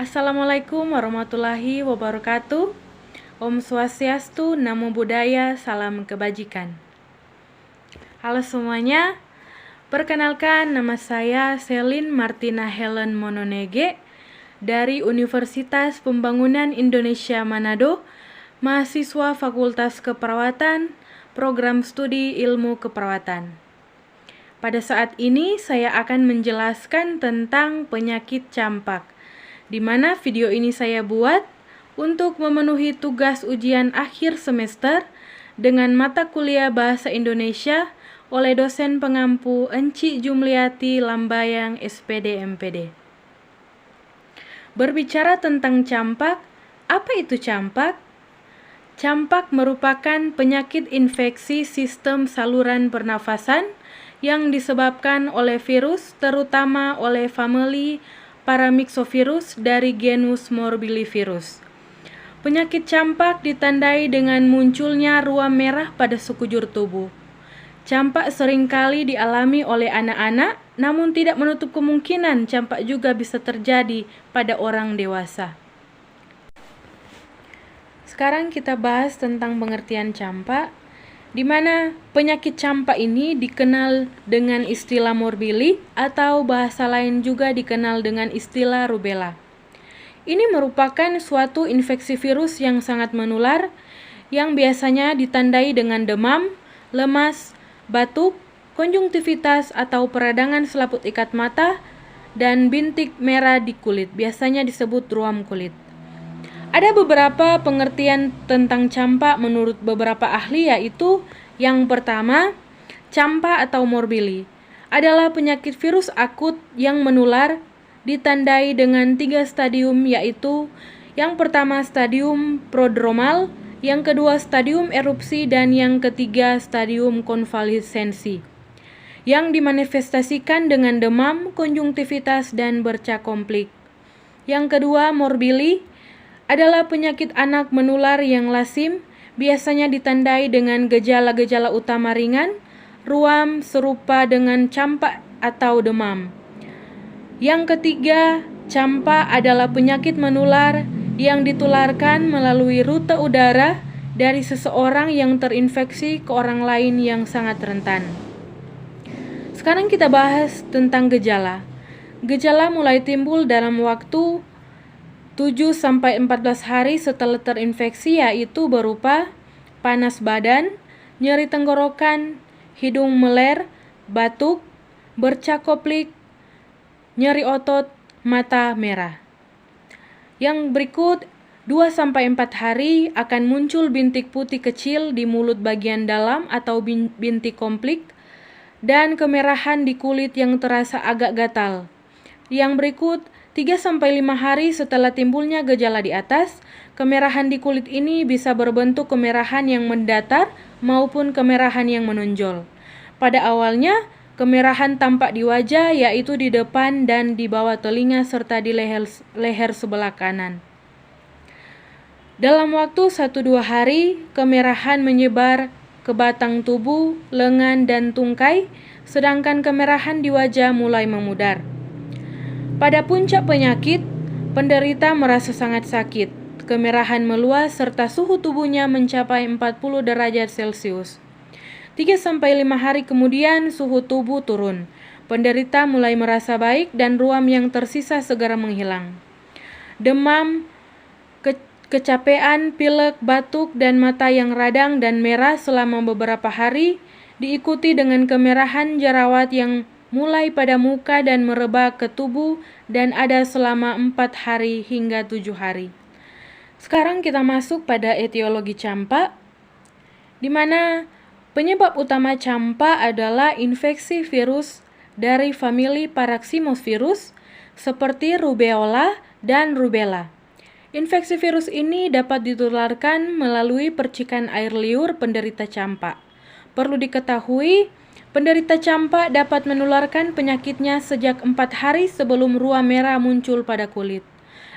Assalamualaikum warahmatullahi wabarakatuh. Om Swastiastu, Namo Buddhaya, salam kebajikan. Halo semuanya, perkenalkan nama saya Selin Martina Helen Mononege dari Universitas Pembangunan Indonesia Manado, mahasiswa Fakultas Keperawatan, Program Studi Ilmu Keperawatan. Pada saat ini saya akan menjelaskan tentang penyakit campak, di mana video ini saya buat untuk memenuhi tugas ujian akhir semester dengan mata kuliah Bahasa Indonesia oleh dosen pengampu Enci Jumliati Lambayang SPD MPD. Berbicara tentang campak, apa itu campak? Campak merupakan penyakit infeksi sistem saluran pernafasan yang disebabkan oleh virus, terutama oleh famili Paramyxovirus dari genus Morbillivirus. Penyakit campak ditandai dengan munculnya ruam merah pada sekujur tubuh. Campak seringkali dialami oleh anak-anak, namun tidak menutup kemungkinan campak juga bisa terjadi pada orang dewasa. Sekarang kita bahas tentang pengertian campak, di mana penyakit campak ini dikenal dengan istilah morbilli atau bahasa lain juga dikenal dengan istilah rubella. Ini merupakan suatu infeksi virus yang sangat menular yang biasanya ditandai dengan demam, lemas, batuk, konjungtivitas atau peradangan selaput ikat mata, dan bintik merah di kulit, biasanya disebut ruam kulit. Ada beberapa pengertian tentang campak menurut beberapa ahli, yaitu yang pertama, campak atau morbilli adalah penyakit virus akut yang menular ditandai dengan 3 stadium, yaitu yang pertama stadium prodromal, yang kedua stadium erupsi, dan yang ketiga stadium konvalesensi, yang dimanifestasikan dengan demam, konjungtivitas, dan bercak komplik. Yang kedua, morbilli adalah penyakit anak menular yang lazim, biasanya ditandai dengan gejala-gejala utama ringan, ruam serupa dengan campak atau demam. Yang ketiga, campak adalah penyakit menular yang ditularkan melalui rute udara dari seseorang yang terinfeksi ke orang lain yang sangat rentan. Sekarang kita bahas tentang gejala. Gejala mulai timbul dalam waktu 7-14 hari setelah terinfeksi, yaitu berupa panas badan, nyeri tenggorokan, hidung meler, batuk, bercak koplik, nyeri otot, mata merah. Yang berikut 2-4 hari akan muncul bintik putih kecil di mulut bagian dalam atau bintik komplik, dan kemerahan di kulit yang terasa agak gatal. Yang berikut 3-5 hari setelah timbulnya gejala di atas, kemerahan di kulit ini bisa berbentuk kemerahan yang mendatar maupun kemerahan yang menonjol. Pada awalnya, kemerahan tampak di wajah, yaitu di depan dan di bawah telinga serta di leher sebelah kanan. Dalam waktu 1-2 hari, kemerahan menyebar ke batang tubuh, lengan, dan tungkai, sedangkan kemerahan di wajah mulai memudar. Pada puncak penyakit, penderita merasa sangat sakit, kemerahan meluas, serta suhu tubuhnya mencapai 40 derajat Celcius. 3-5 hari kemudian suhu tubuh turun. Penderita mulai merasa baik dan ruam yang tersisa segera menghilang. Demam, kecapean, pilek, batuk, dan mata yang radang dan merah selama beberapa hari, diikuti dengan kemerahan jerawat yang mulai pada muka dan merebak ke tubuh dan ada selama 4 hari hingga 7 hari. Sekarang kita masuk pada etiologi campak, di mana penyebab utama campak adalah infeksi virus dari famili Paraximovirus seperti rubeola dan rubella. Infeksi virus ini dapat ditularkan melalui percikan air liur penderita campak. Perlu diketahui, penderita campak dapat menularkan penyakitnya sejak 4 hari sebelum ruam merah muncul pada kulit.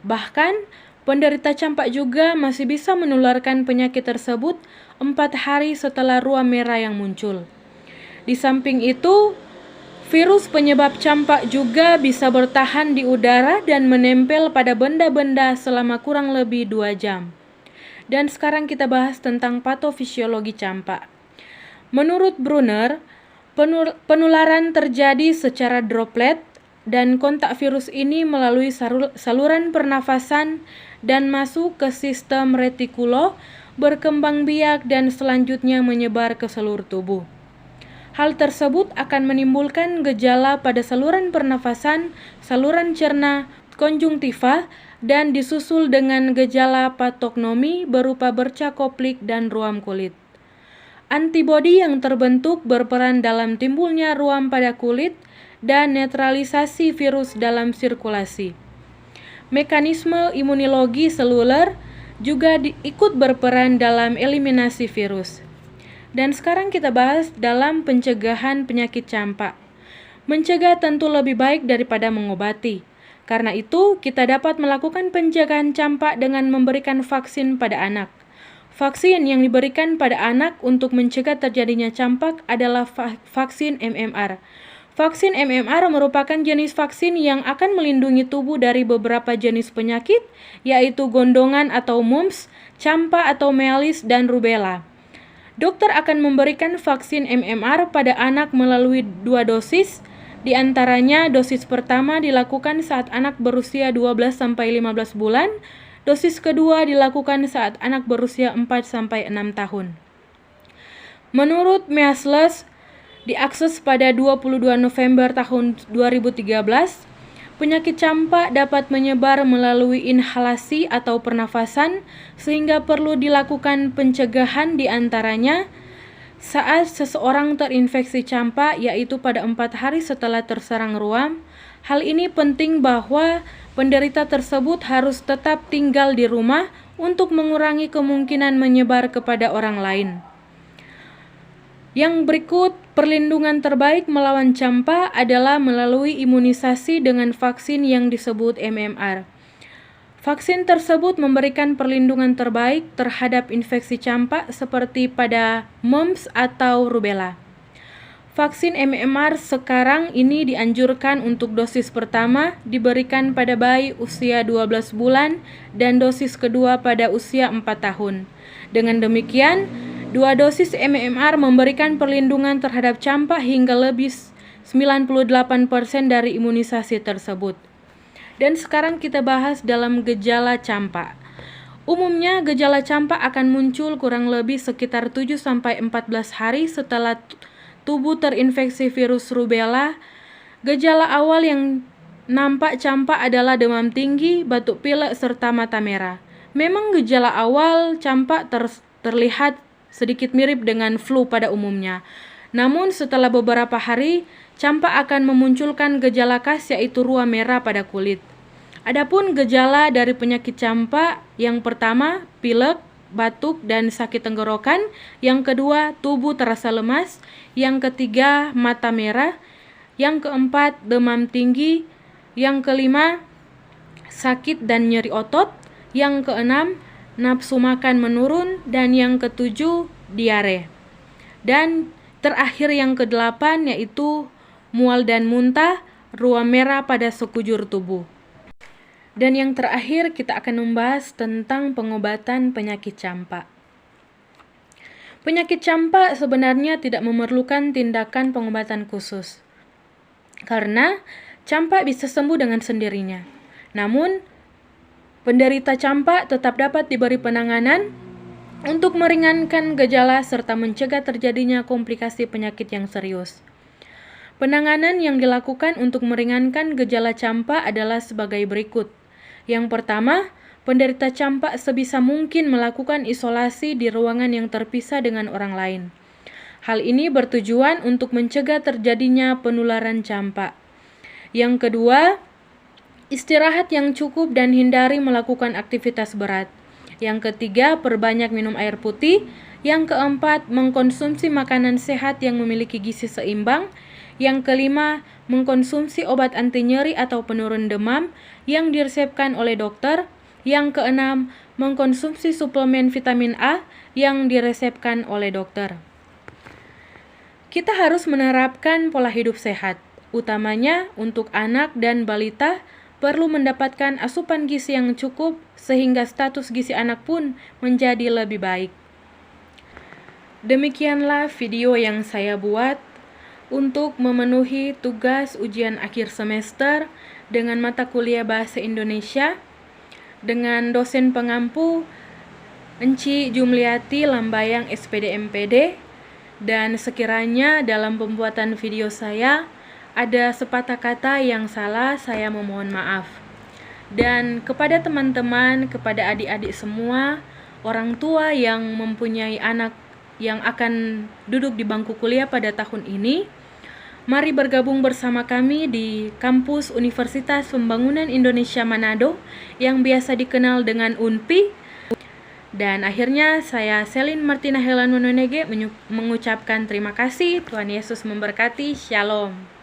Bahkan, penderita campak juga masih bisa menularkan penyakit tersebut 4 hari setelah ruam merah yang muncul. Di samping itu, Virus penyebab campak juga bisa bertahan di udara dan menempel pada benda-benda selama kurang lebih 2 jam. Dan sekarang kita bahas tentang patofisiologi campak. Menurut Brunner, penularan terjadi secara droplet dan kontak virus ini melalui saluran pernafasan dan masuk ke sistem retikulo, berkembang biak dan selanjutnya menyebar ke seluruh tubuh. Hal tersebut akan menimbulkan gejala pada saluran pernafasan, saluran cerna, konjungtiva, dan disusul dengan gejala patognomi berupa bercak koplik dan ruam kulit. Antibodi yang terbentuk berperan dalam timbulnya ruam pada kulit dan netralisasi virus dalam sirkulasi. Mekanisme imunologi seluler juga ikut berperan dalam eliminasi virus. Dan sekarang kita bahas dalam pencegahan penyakit campak. Mencegah tentu lebih baik daripada mengobati. Karena itu, kita dapat melakukan pencegahan campak dengan memberikan vaksin pada anak. Vaksin yang diberikan pada anak untuk mencegah terjadinya campak adalah vaksin MMR. Vaksin MMR merupakan jenis vaksin yang akan melindungi tubuh dari beberapa jenis penyakit, yaitu gondongan atau mumps, campak atau mealis, dan rubella. Dokter akan memberikan vaksin MMR pada anak melalui 2 dosis, di antaranya dosis pertama dilakukan saat anak berusia 12-15 bulan, dosis kedua dilakukan saat anak berusia 4-6 tahun. Menurut Measles, diakses pada 22 November tahun 2013, penyakit campak dapat menyebar melalui inhalasi atau pernafasan, sehingga perlu dilakukan pencegahan di antaranya saat seseorang terinfeksi campak, yaitu pada 4 hari setelah terserang ruam. Hal ini penting bahwa penderita tersebut harus tetap tinggal di rumah untuk mengurangi kemungkinan menyebar kepada orang lain. Yang berikut, perlindungan terbaik melawan campak adalah melalui imunisasi dengan vaksin yang disebut MMR. Vaksin tersebut memberikan perlindungan terbaik terhadap infeksi campak seperti pada mumps atau rubella. Vaksin MMR sekarang ini dianjurkan untuk dosis pertama diberikan pada bayi usia 12 bulan dan dosis kedua pada usia 4 tahun. Dengan demikian, 2 dosis MMR memberikan perlindungan terhadap campak hingga lebih 98% dari imunisasi tersebut. Dan sekarang kita bahas dalam gejala campak. Umumnya gejala campak akan muncul kurang lebih sekitar 7-14 hari setelah tubuh terinfeksi virus rubella. Gejala awal yang nampak campak adalah demam tinggi, batuk pilek, serta mata merah. Memang gejala awal campak terlihat sedikit mirip dengan flu pada umumnya. Namun setelah beberapa hari, campak akan memunculkan gejala khas yaitu ruam merah pada kulit. Adapun gejala dari penyakit campak, yang pertama pilek, batuk, dan sakit tenggorokan. Yang kedua, tubuh terasa lemas. Yang ketiga, mata merah. Yang keempat, demam tinggi. Yang kelima, sakit dan nyeri otot. Yang keenam, nafsu makan menurun. Dan yang ketujuh, diare. Dan terakhir yang kedelapan yaitu mual dan muntah, ruam merah pada sekujur tubuh. Dan yang terakhir kita akan membahas tentang pengobatan penyakit campak. Penyakit campak sebenarnya tidak memerlukan tindakan pengobatan khusus, karena campak bisa sembuh dengan sendirinya. Namun, penderita campak tetap dapat diberi penanganan untuk meringankan gejala serta mencegah terjadinya komplikasi penyakit yang serius. Penanganan yang dilakukan untuk meringankan gejala campak adalah sebagai berikut. Yang pertama, penderita campak sebisa mungkin melakukan isolasi di ruangan yang terpisah dengan orang lain. Hal ini bertujuan untuk mencegah terjadinya penularan campak. Yang kedua, istirahat yang cukup dan hindari melakukan aktivitas berat. Yang ketiga, perbanyak minum air putih. Yang keempat, mengkonsumsi makanan sehat yang memiliki gizi seimbang. Yang kelima, mengkonsumsi obat anti nyeri atau penurun demam yang diresepkan oleh dokter. Yang keenam, mengkonsumsi suplemen vitamin A yang diresepkan oleh dokter. Kita harus menerapkan pola hidup sehat. Utamanya untuk anak dan balita perlu mendapatkan asupan gizi yang cukup sehingga status gizi anak pun menjadi lebih baik. Demikianlah video yang saya buat untuk memenuhi tugas ujian akhir semester dengan mata kuliah Bahasa Indonesia dengan dosen pengampu Enci Jumliati Lambayang SPD MPD. Dan sekiranya dalam pembuatan video saya ada sepatah kata yang salah, saya memohon maaf. Dan kepada teman-teman, kepada adik-adik semua, orang tua yang mempunyai anak yang akan duduk di bangku kuliah pada tahun ini, mari bergabung bersama kami di kampus Universitas Pembangunan Indonesia Manado yang biasa dikenal dengan UNPI. Dan akhirnya saya Selin Martina Helan Mononege mengucapkan terima kasih. Tuhan Yesus memberkati. Shalom.